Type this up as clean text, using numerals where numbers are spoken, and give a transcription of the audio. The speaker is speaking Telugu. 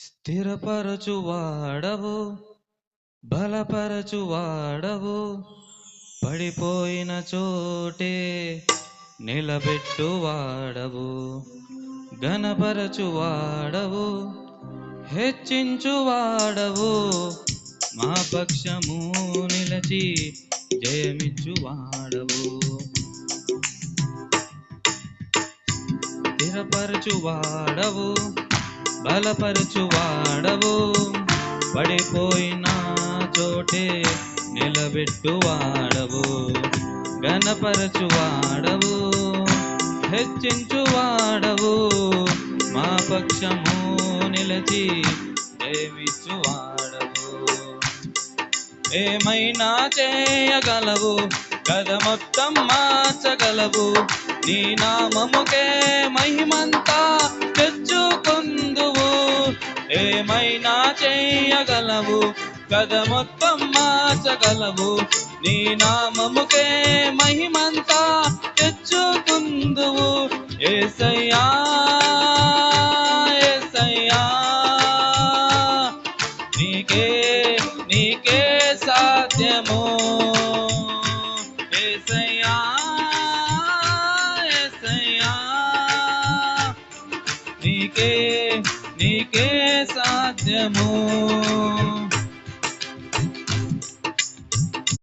స్థిరపరచువాడవు, బలపరచువాడవు, పడిపోయిన చోటే నిలబెట్టువాడవు, ఘనపరచువాడవు, హెచ్చించువాడవు, మా పక్షము నిలచి జయమిచ్చువాడవు. స్థిరపరచువాడవు, బలపరచువాడవు, పడిపోయిన చోటే నిలబెట్టువాడవు, ఘనపరచువాడవు, హెచ్చించువాడవు, మా పక్షము నిలచి జయమిచ్చువాడవు. ఏమైనా చేయగలవు, కథ మొత్తం మార్చగలవు, నీ నామముకే మహిమంతా తెచ్చుకుందువు. ఏమైనా చేయగలవు, కథ మొత్తం మార్చగలవు, నీ నామముకే మహిమంతా తెచ్చుకుందువు. యేసయ్యా యేసయ్యా, నీకే నీకే సాధ్యము. యేసయ్యా యేసయ్యా, నీకే నీకే సాధ్యము.